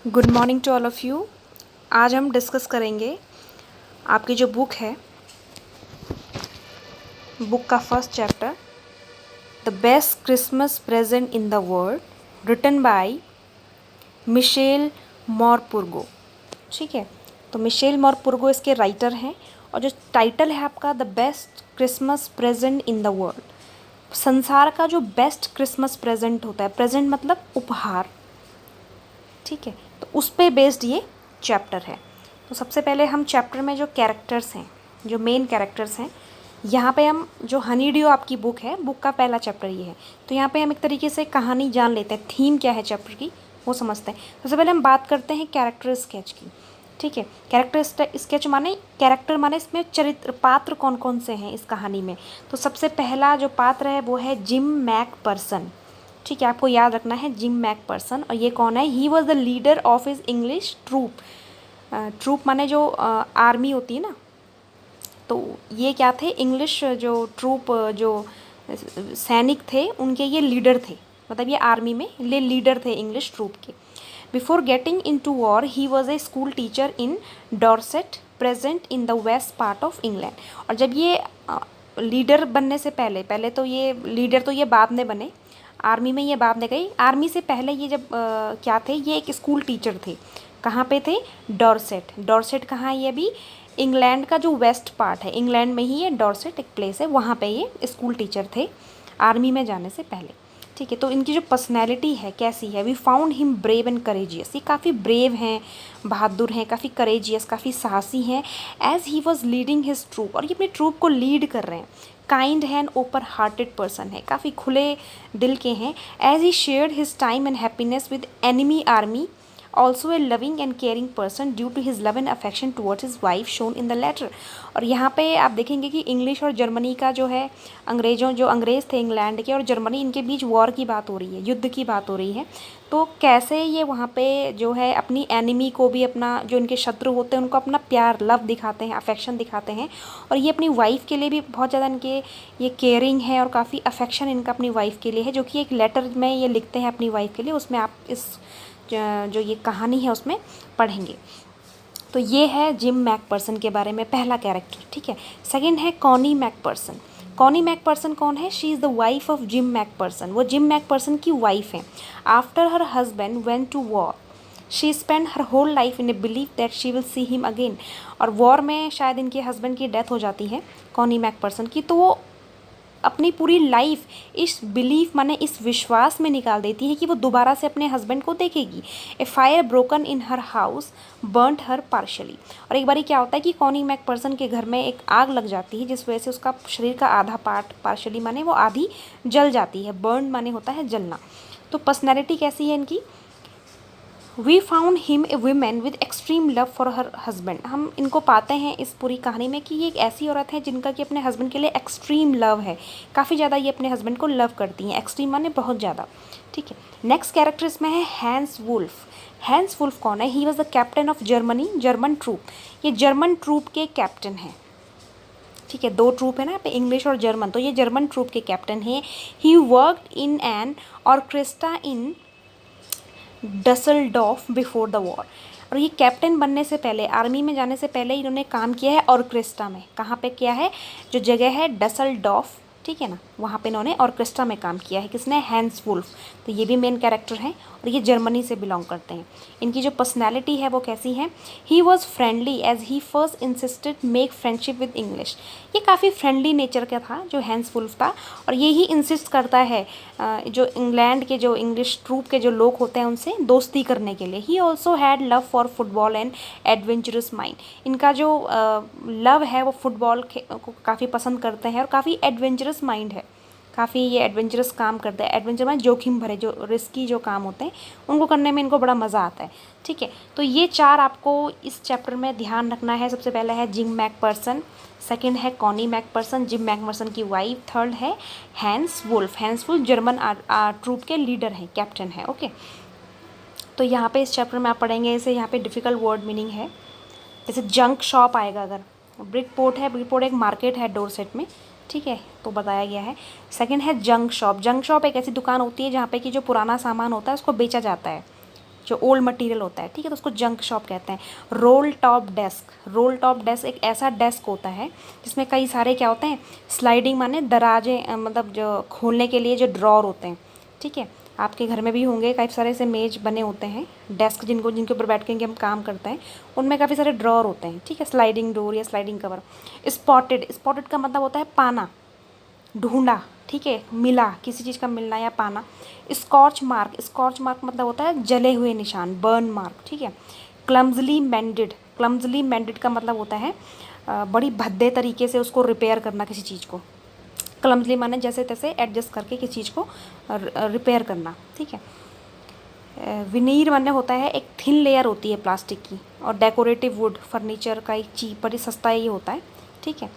Good morning to all of you. आज हम discuss करेंगे आपकी जो बुक है, बुक का first chapter the best Christmas present in the world, written by Michael Morpurgo. ठीक है, तो मिशेल मॉरपुर्गो इसके राइटर हैं और जो टाइटल है आपका the best Christmas present in the world, संसार का जो बेस्ट क्रिसमस प्रेजेंट होता है, प्रेजेंट मतलब उपहार। ठीक है, तो उस पे बेस्ड ये चैप्टर है। तो सबसे पहले हम चैप्टर में जो कैरेक्टर्स हैं, जो मेन कैरेक्टर्स हैं, यहाँ पे हम जो हनी ड्यू आपकी बुक है, बुक का पहला चैप्टर ये है। तो यहाँ पे हम एक तरीके से कहानी जान लेते हैं, थीम क्या है चैप्टर की वो समझते हैं। सबसे पहले हम बात करते हैं कैरेक्टर स्केच की। ठीक है, कैरेक्टर स्केच माने कैरेक्टर माने इसमें चरित्र पात्र कौन कौन से हैं इस कहानी में। तो सबसे पहला जो पात्र है वो है जिम मैकपर्सन। ठीक है, आपको याद रखना है जिम मैकपर्सन। और ये कौन है? He was the leader of his English troop. Troop माने जो आर्मी होती है ना, तो ये क्या थे? इंग्लिश जो ट्रूप जो सैनिक थे उनके ये लीडर थे, मतलब ये आर्मी में ले लीडर थे इंग्लिश ट्रूप के। Before getting into war he was a school teacher in Dorset present in the west part of England. और जब ये लीडर बनने से पहले पहले तो ये लीडर तो ये बाद में बने, आर्मी में ये बाद में गई। आर्मी से पहले ये जब क्या थे, ये एक स्कूल टीचर थे। कहाँ पे थे? डॉर्सेट। डॉर्सेट कहाँ है? ये भी इंग्लैंड का जो वेस्ट पार्ट है, इंग्लैंड में ही ये डॉर्सेट एक प्लेस है, वहाँ पे ये स्कूल टीचर थे आर्मी में जाने से पहले। ठीक है, तो इनकी जो पर्सनैलिटी है कैसी है? We found him brave and courageous. ये काफ़ी ब्रेव हैं, बहादुर हैं, काफ़ी करेजियस, काफ़ी साहसी हैं। As he was leading his troop, और ये अपने ट्रूप को लीड कर रहे हैं। काइंड है एंड ओपन हार्टेड पर्सन है, काफ़ी खुले दिल के हैं। As he shared his time and happiness with enemy army, also a loving and caring person due to his love and affection towards his wife shown in the letter. और यहाँ पे आप देखेंगे कि इंग्लिश और जर्मनी का जो है, जो अंग्रेज़ थे इंग्लैंड के और जर्मनी, इनके बीच वॉर की बात हो रही है, युद्ध की बात हो रही है। तो कैसे ये वहाँ पे जो है अपनी एनिमी को भी, अपना जो इनके शत्रु होते हैं उनको अपना प्यार, लव दिखाते हैं, अफेक्शन दिखाते हैं। और ये अपनी वाइफ के लिए भी बहुत ज़्यादा इनके ये केयरिंग है और काफ़ी अफेक्शन इनका अपनी वाइफ के लिए है, जो कि एक लेटर में ये लिखते हैं अपनी वाइफ के लिए। उसमें आप इस जो ये कहानी है उसमें पढ़ेंगे। तो ये है जिम मैकपर्सन के बारे में पहला कैरेक्टर। ठीक है, सेकंड है कॉनी मैकपर्सन। कॉनी मैकपर्सन कौन है? She is the wife of Jim McPherson. वो जिम मैकपर्सन की वाइफ हैं। After her husband went to war she spend her whole life in a believe that she will see him again. और war में शायद इनके husband की death हो जाती है कॉनी मैकपर्सन की, तो वो अपनी पूरी लाइफ इस बिलीफ माने इस विश्वास में निकाल देती है कि वो दोबारा से अपने हस्बैंड को देखेगी। A fire broken in her house burned her partially. और एक बारी क्या होता है कि कॉनी मैकपर्सन के घर में एक आग लग जाती है, जिस वजह से उसका शरीर का आधा पार्ट, पार्शली माने वो आधी जल जाती है। बर्न माने होता है जलना। तो पर्सनैलिटी कैसी है इनकी? We found him a women with extreme love for her husband. हम इनको पाते हैं इस पूरी कहानी में कि ये एक ऐसी औरत है जिनका कि अपने हस्बैंड के लिए एक्सट्रीम लव है, काफ़ी ज़्यादा ये अपने हस्बैंड को लव करती हैं। एक्सट्रीम माने बहुत ज़्यादा। ठीक है, नेक्स्ट कैरेक्टर इसमें है हैंस वुल्फ। हैंस वुल्फ कौन है? He was the captain of Germany, German troop. ये जर्मन ट्रूप के कैप्टन हैं। ठीक है, दो ट्रूप है ना यहाँ पे, इंग्लिश और जर्मन, तो ये जर्मन ट्रूप के कैप्टन हैं। He worked in an orchestra in Dusseldorf before the war. और ये कैप्टन बनने से पहले, आर्मी में जाने से पहले इन्होंने काम किया है ऑर्केस्ट्रा में। कहाँ पे किया है? जो जगह है डसलडॉर्फ, ठीक है ना, वहाँ पे इन्होंने ऑर्केस्ट्रा में काम किया है। किसने? Hans Wolf. तो ये भी मेन कैरेक्टर हैं और ये जर्मनी से बिलोंग करते हैं। इनकी जो पर्सनैलिटी है वो कैसी है? He was friendly as he first insisted make friendship with English. ये काफ़ी फ्रेंडली नेचर का था जो हैंस वुल्फ था, और ये ही इंसिस्ट करता है जो इंग्लैंड के जो इंग्लिश ट्रूप के जो लोग होते हैं उनसे दोस्ती करने के लिए। He also had love for football and adventurous mind. इनका जो लव है वो फुटबॉल को काफ़ी पसंद करते हैं और काफ़ी एडवेंचरस माइंड है, काफ़ी ये एडवेंचरस काम करते हैं। एडवेंचर में जोखिम भरे, जो रिस्की जो काम होते हैं उनको करने में इनको बड़ा मज़ा आता है। ठीक है, तो ये चार आपको इस चैप्टर में ध्यान रखना है। सबसे पहले है जिम मैकपर्सन, सेकंड है कॉनी मैकपर्सन, जिम मैकपर्सन की वाइफ, थर्ड है Hans Wolf. Hans Wolf German troop के लीडर हैं, कैप्टन है। ओके, तो यहाँ पे इस चैप्टर में आप पढ़ेंगे, जैसे यहाँ पे डिफ़िकल्ट वर्ड मीनिंग है, जैसे जंक शॉप आएगा अगर। ब्रिकपोर्ट है, ब्रिकपोर्ट एक मार्केट है डोरसेट में, ठीक है, तो बताया गया है। सेकंड है जंक शॉप। जंक शॉप एक ऐसी दुकान होती है जहाँ पे कि जो पुराना सामान होता है उसको बेचा जाता है, जो ओल्ड मटेरियल होता है, ठीक है, तो उसको जंक शॉप कहते हैं। Role top desk, roll top desk एक ऐसा डेस्क होता है जिसमें कई सारे क्या होते हैं, स्लाइडिंग माने दराजे, मतलब जो खोलने के लिए जो ड्रॉर होते हैं, ठीक है, आपके घर में भी होंगे काफ़ी सारे ऐसे मेज बने होते हैं, डेस्क जिनके ऊपर बैठ के हम काम करते हैं, उनमें काफ़ी सारे ड्रॉर होते हैं, ठीक है, स्लाइडिंग डोर या स्लाइडिंग कवर। स्पॉटेड, स्पॉटेड का मतलब होता है पाना, ढूंढा, ठीक है, मिला, किसी चीज़ का मिलना या पाना। स्कॉच मार्क, स्कॉच मार्क मतलब होता है जले हुए निशान, बर्न मार्क, ठीक है। क्लम्जली मेंडेड, क्लम्जली मेंडेड का मतलब होता है बड़ी भद्दे तरीके से उसको रिपेयर करना किसी चीज़ को। क्लम्जली माने जैसे तैसे एडजस्ट करके किसी चीज़ को रिपेयर करना, ठीक है। विनीर माने होता है एक थिन लेयर होती है प्लास्टिक की, और डेकोरेटिव वुड, फर्नीचर का एक चीप बड़ी सस्ता ये होता है, ठीक है।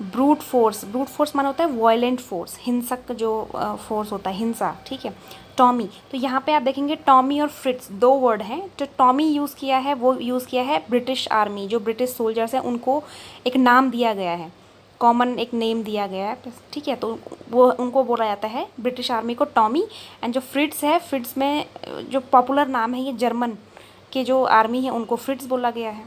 ब्रूट फोर्स, ब्रूट फोर्स माना होता है वायलेंट फोर्स, हिंसक जो फोर्स होता है, हिंसा, ठीक है। टॉमी, तो यहाँ पे आप देखेंगे टॉमी और फ्रिट्स दो वर्ड हैं। जो टॉमी यूज़ किया है वो यूज़ किया है ब्रिटिश आर्मी, जो ब्रिटिश सोल्जर्स हैं उनको एक नाम दिया गया है, कॉमन एक नेम दिया गया है, ठीक है, तो वो उनको बोला जाता है ब्रिटिश आर्मी को टॉमी। एंड जो फ्रिट्स है, फ्रिट्स में जो पॉपुलर नाम है, ये जर्मन के जो आर्मी है उनको फ्रिट्स बोला गया है।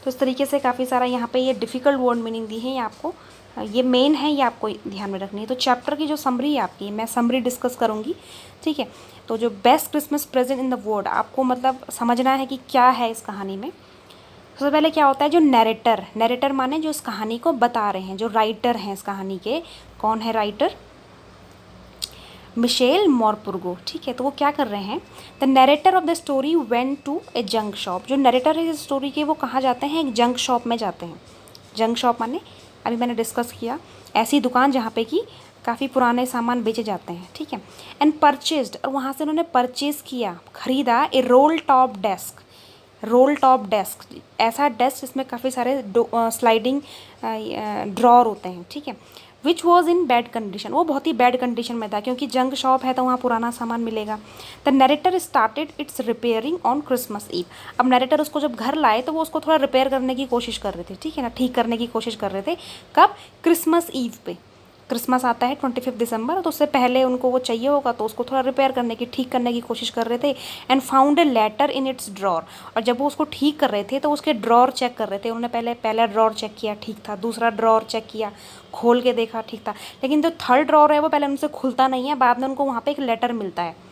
तो इस तरीके से काफ़ी सारा यहाँ पे ये डिफ़िकल्ट वर्ड मीनिंग दी है, ये आपको ये मेन है, ये आपको ध्यान में रखनी है। तो चैप्टर की जो समरी है आपकी, मैं समरी डिस्कस करूँगी, ठीक है। तो जो best Christmas present in the world, आपको मतलब समझना है कि क्या है इस कहानी में। सबसे पहले क्या होता है, जो नैरेटर, नैरेटर माने जो इस कहानी को बता रहे हैं, जो राइटर हैं इस कहानी के, कौन है राइटर, मिशेल मॉरपुर्गो, ठीक है। तो वो क्या कर रहे हैं, the narrator of the story went to a junk shop, जो नरेटर है इस स्टोरी के वो कहाँ जाते हैं, एक जंक शॉप में जाते हैं। जंक शॉप माने अभी मैंने डिस्कस किया, ऐसी दुकान जहाँ पे कि काफ़ी पुराने सामान बेचे जाते हैं, ठीक है। एंड परचेज्ड, और वहाँ से उन्होंने परचेज़ किया, खरीदा, a roll top desk, roll top desk ऐसा डेस्क जिसमें काफ़ी सारे स्लाइडिंग ड्रॉर होते हैं, ठीक है। Which was in bad condition, वो बहुत ही बैड कंडीशन में था, क्योंकि जंक शॉप है तो वहाँ पुराना सामान मिलेगा। The narrator started its repairing on Christmas Eve, अब नरेटर उसको जब घर लाए तो वो उसको थोड़ा रिपेयर करने की कोशिश कर रहे थे, ठीक है ना, ठीक करने की कोशिश कर रहे थे। कब, क्रिसमस ईव पे, क्रिसमस आता है 25 दिसंबर, तो उससे पहले उनको वो चाहिए होगा, तो उसको थोड़ा रिपेयर करने की, ठीक करने की कोशिश कर रहे थे। And found a letter in its drawer, और जब वो उसको ठीक कर रहे थे तो उसके ड्रॉर चेक कर रहे थे। उन्होंने पहला ड्रॉर चेक किया, ठीक था, दूसरा ड्रॉर चेक किया, खोल के देखा, ठीक था, लेकिन जो थर्ड ड्रॉर है वो पहले उनसे खुलता नहीं है, बाद में उनको वहाँ पे एक लेटर मिलता है।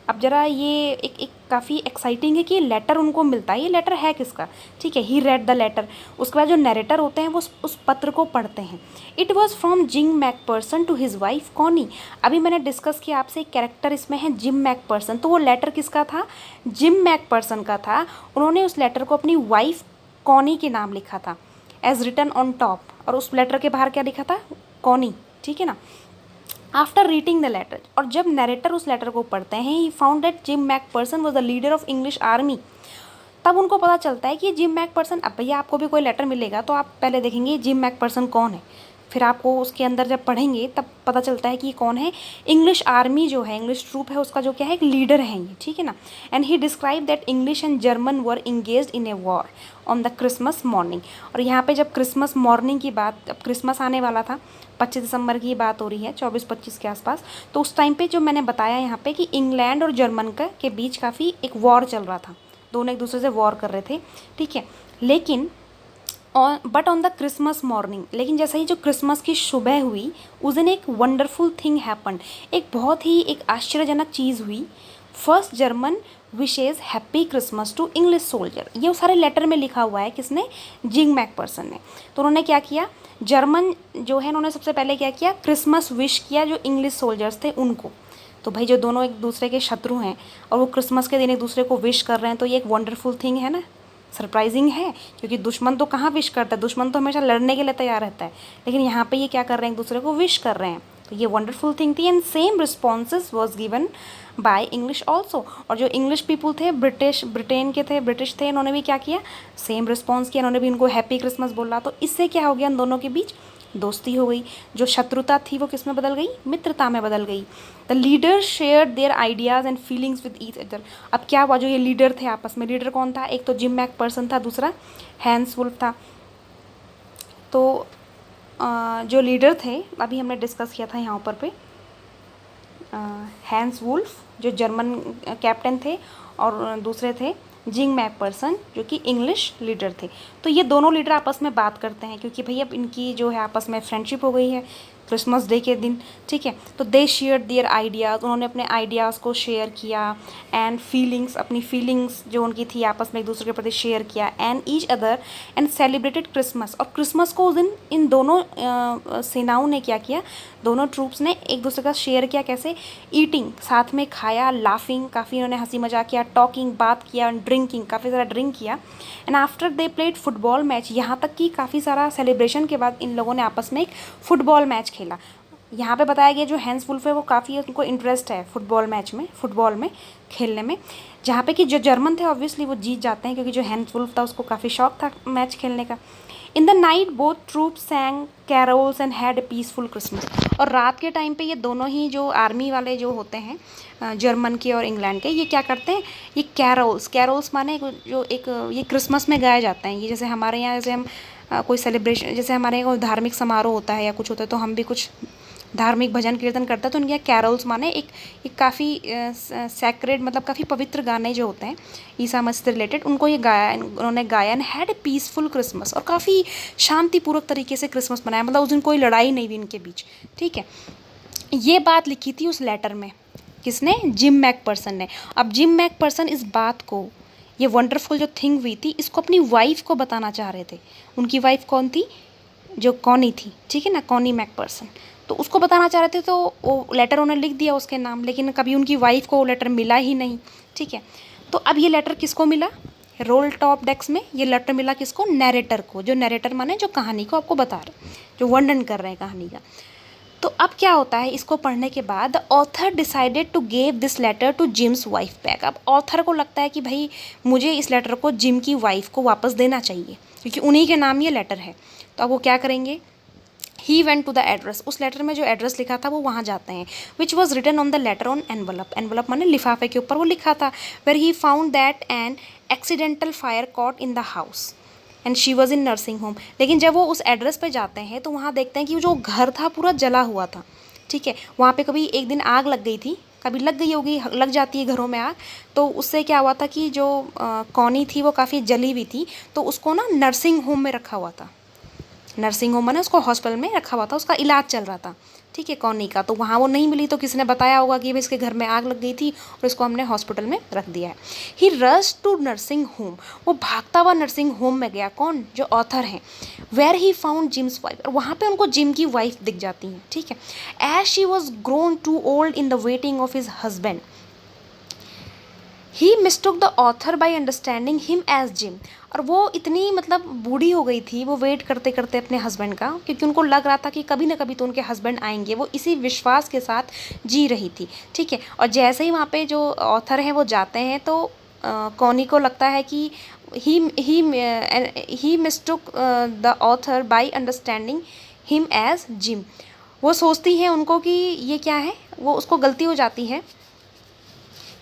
अब जरा ये एक काफ़ी एक्साइटिंग है कि लेटर उनको मिलता है, ये लेटर है किसका, ठीक है। ही रेड द लेटर, उसके बाद जो नरेटर होते हैं वो उस पत्र को पढ़ते हैं। It was from Jim McPherson to his wife Connie, अभी मैंने डिस्कस किया आपसे, एक कैरेक्टर इसमें है जिम मैकपर्सन, तो वो लेटर किसका था, जिम मैकपर्सन का था। उन्होंने उस लेटर को अपनी वाइफ कॉनी के नाम लिखा था, एज रिटन ऑन टॉप, और उस लेटर के बाहर क्या लिखा था, कॉनी, ठीक है ना। आफ्टर रीडिंग द लेटर, और जब नरेटर उस लेटर को पढ़ते हैं, he found that Jim McPherson was the leader of English army, तब उनको पता चलता है कि जिम मैकपर्सन, अब भैया आपको भी कोई लेटर मिलेगा तो आप पहले देखेंगे जिम मैकपर्सन कौन है, फिर आपको उसके अंदर जब पढ़ेंगे तब पता चलता है कि ये कौन है, इंग्लिश आर्मी जो है, इंग्लिश ट्रूप है उसका जो क्या है, एक लीडर है ये, ठीक है ना। And he describe that English and German were engaged in a war on the Christmas morning, और यहाँ पे जब क्रिसमस मॉर्निंग की बात, अब क्रिसमस आने वाला था, 25 दिसंबर की बात हो रही है, 24-25 के आसपास, तो उस टाइम पे जो मैंने बताया यहाँ पे कि इंग्लैंड और जर्मन के बीच काफ़ी एक वॉर चल रहा था, दोनों एक दूसरे से वॉर कर रहे थे, ठीक है। लेकिन but on the Christmas morning, लेकिन जैसे ही जो क्रिसमस की सुबह हुई, उस दिन एक वंडरफुल थिंग हैपन, एक बहुत ही एक आश्चर्यजनक चीज़ हुई। First German wishes happy Christmas to English soldier, ये उस सारे लेटर में लिखा हुआ है, किसने, जिंग मैकपर्सन ने। तो उन्होंने क्या किया, जर्मन जो है उन्होंने सबसे पहले क्या किया, क्रिसमस विश किया जो इंग्लिश सोल्जर्स थे उनको। तो भाई जो दोनों एक दूसरे के शत्रु हैं और वो क्रिसमस के दिन एक दूसरे को विश कर रहे हैं, तो ये एक वंडरफुल थिंग है ना, सरप्राइजिंग है, क्योंकि दुश्मन तो कहाँ विश करता है, दुश्मन तो हमेशा लड़ने के लिए तैयार रहता है, लेकिन यहाँ पे ये क्या कर रहे हैं, एक दूसरे को विश कर रहे हैं, तो ये वंडरफुल थिंग थी। And same responses was given by English also, और जो इंग्लिश पीपल थे, ब्रिटेन के थे, ब्रिटिश थे, इन्होंने भी क्या किया, सेम रिस्पॉन्स किया, इन्होंने भी इनको हैप्पी क्रिसमस बोला। तो इससे क्या हो गया, इन दोनों के बीच दोस्ती हो गई, जो शत्रुता थी वो किस में बदल गई, मित्रता में बदल गई। The leader share their ideas and feelings with each other, अब क्या हुआ, जो ये लीडर थे आपस में, लीडर कौन था, एक तो जिम मैकपर्सन था, दूसरा हैंस वुल्फ था। तो जो लीडर थे अभी हमने डिस्कस किया था यहाँ ऊपर पे, हैंस वुल्फ जो जर्मन कैप्टन थे, और दूसरे थे जिंग मैकपर्सन जो कि इंग्लिश लीडर थे। तो ये दोनों लीडर आपस में बात करते हैं क्योंकि भैया इनकी जो है आपस में फ्रेंडशिप हो गई है क्रिसमस डे के दिन, ठीक है। तो दे शेयर देयर आइडियाज़, उन्होंने अपने आइडियाज़ को शेयर किया, एंड फीलिंग्स, अपनी फीलिंग्स जो उनकी थी आपस में एक दूसरे के प्रति शेयर किया, and each other and celebrated Christmas. और क्रिसमस को उस दिन इन दोनों सेनाओं ने क्या किया, दोनों ट्रूप्स ने एक दूसरे का शेयर किया, कैसे, ईटिंग, साथ में खाया, लाफिंग, काफ़ी इन्होंने हंसी मजाक किया, टॉकिंग, बात किया, ड्रिंकिंग, काफ़ी ज़्यादा ड्रिंक किया, and after they played football match, यहाँ तक कि काफ़ी सारा सेलिब्रेशन के बाद इन लोगों ने आपस में एक फुटबॉल मैच खेला। यहाँ पे बताया गया जो हैंस वुल्फ है वो काफ़ी उनको इंटरेस्ट है फुटबॉल मैच में, फुटबॉल में खेलने में, जहाँ पे कि जो जर्मन थे ऑब्वियसली वो जीत जाते हैं क्योंकि जो हैंस वुल्फ था उसको काफ़ी शौक था मैच खेलने का। In the night both troops sang carols and had a peaceful Christmas. और रात के टाइम पे ये दोनों ही जो आर्मी वाले जो होते हैं जर्मन के और इंग्लैंड के, ये क्या करते हैं, ये कैरोल्स माने जो एक ये क्रिसमस में गाए जाते हैं। ये जैसे हमारे यहाँ जैसे हम कोई सेलिब्रेशन, जैसे हमारे यहाँ कोई धार्मिक समारोह होता है या कुछ होता है तो हम भी कुछ धार्मिक भजन कीर्तन करता है, तो उनके यहाँ कैरोल्स माने एक काफ़ी सैक्रेड, मतलब काफ़ी पवित्र गाने जो होते हैं ईसा मसीह से रिलेटेड, उनको ये गाया, उन्होंने गाया, and had a peaceful Christmas, और काफ़ी शांतिपूर्वक तरीके से क्रिसमस मनाया, मतलब उस दिन कोई लड़ाई नहीं हुई इनके बीच, ठीक है। ये बात लिखी थी उस लेटर में, किसने, जिम मैकपर्सन ने। अब जिम मैकपर्सन इस बात को, ये वंडरफुल जो थिंग हुई थी, इसको अपनी वाइफ को बताना चाह रहे थे। उनकी वाइफ कौन थी, जो कॉनी थी, ठीक है ना, कॉनी मैकपर्सन, तो उसको बताना चाह रहे थे। तो वो लेटर उन्होंने लिख दिया उसके नाम, लेकिन कभी उनकी वाइफ को वो लेटर मिला ही नहीं, ठीक है। तो अब ये लेटर किसको मिला, रोल टॉप डेस्क में ये लेटर मिला किसको, नैरेटर को, जो नैरेटर माने जो कहानी को आपको बता रहे, जो वर्णन कर रहे हैं कहानी का। तो अब क्या होता है, इसको पढ़ने के बाद the author decided to give this letter to Jim's wife back. अब ऑथर को लगता है कि भाई मुझे इस लेटर को जिम की वाइफ को वापस देना चाहिए क्योंकि उन्हीं के नाम ये लेटर है। तो अब वो क्या करेंगे, he went to the address, उस लेटर में जो एड्रेस लिखा था वो वहाँ जाते हैं, which was written on the letter on envelope, envelope माने लिफाफे के ऊपर वो लिखा था, where he found that an accidental fire caught in the house and she was in nursing home. लेकिन जब वो उस एड्रेस पे जाते हैं तो वहाँ देखते हैं कि जो घर था पूरा जला हुआ था, ठीक है। वहाँ पे कभी एक दिन आग लग गई थी, कभी लग गई होगी, लग जाती है घरों में आग, तो उससे क्या हुआ था कि जो कॉनी थी वो काफ़ी जली हुई थी, तो उसको ना नर्सिंग होम में रखा हुआ था, नर्सिंग होम में उसको हॉस्पिटल में रखा हुआ था, उसका इलाज चल रहा था, ठीक है, कॉनी का। तो वहाँ वो नहीं मिली तो किसी ने बताया होगा कि भाई इसके घर में आग लग गई थी और इसको हमने हॉस्पिटल में रख दिया है। ही रश टू नर्सिंग होम, वो भागता हुआ नर्सिंग होम में गया, कौन, जो ऑथर हैं। Where he found Jim's wife, और वहाँ पे उनको जिम की वाइफ दिख जाती हैं, ठीक है। As she was grown too old in the waiting of his husband, he mistook the author by understanding him as Jim. और वो इतनी मतलब बूढ़ी हो गई थी वो वेट करते करते अपने हस्बैंड का, क्योंकि उनको लग रहा था कि कभी ना कभी तो उनके हस्बैंड आएंगे, वो इसी विश्वास के साथ जी रही थी, ठीक है। और जैसे ही वहाँ पे जो ऑथर हैं वो जाते हैं तो कॉनी को लगता है कि he mistook the author by understanding him as Jim. वो सोचती हैं उनको कि ये क्या है, वो उसको गलती हो जाती है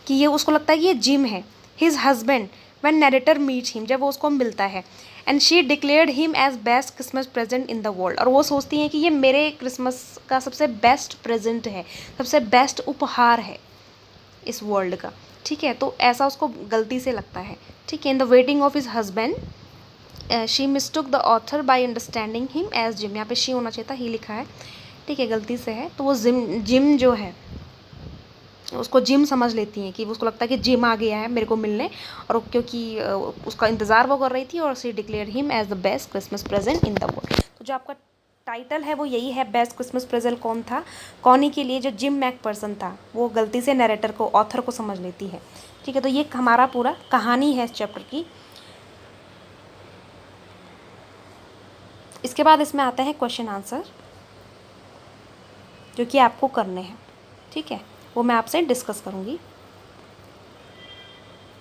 कि ये, उसको लगता है कि ये जिम है, his husband, when narrator meet him, जब वो उसको मिलता है, and she declared him as best Christmas present in the world. और वो सोचती हैं कि ये मेरे क्रिसमस का सबसे बेस्ट प्रेजेंट है, सबसे बेस्ट उपहार है इस वर्ल्ड का, ठीक है। तो ऐसा उसको गलती से लगता है, ठीक है। In the waiting of his husband she mistook the author by understanding him as Jim, यहाँ पे शी होना चाहिए था, ही लिखा है, ठीक है, गलती से है। तो वो जिम जो है उसको जिम समझ लेती हैं कि उसको लगता है कि जिम आ गया है मेरे को मिलने, और क्योंकि उसका इंतज़ार वो कर रही थी, और she declare him as the best Christmas present in the world. तो जो आपका टाइटल है वो यही है, बेस्ट क्रिसमस प्रेजेंट कौन था, कॉनी के लिए जो जिम मैकपर्सन था वो गलती से नरेटर को, ऑथर को समझ लेती है, ठीक है। तो ये हमारा पूरा कहानी है इस चैप्टर की। इसके बाद इसमें आते हैं क्वेश्चन आंसर जो कि आपको करने हैं, ठीक है, वो मैं आपसे डिस्कस करूँगी।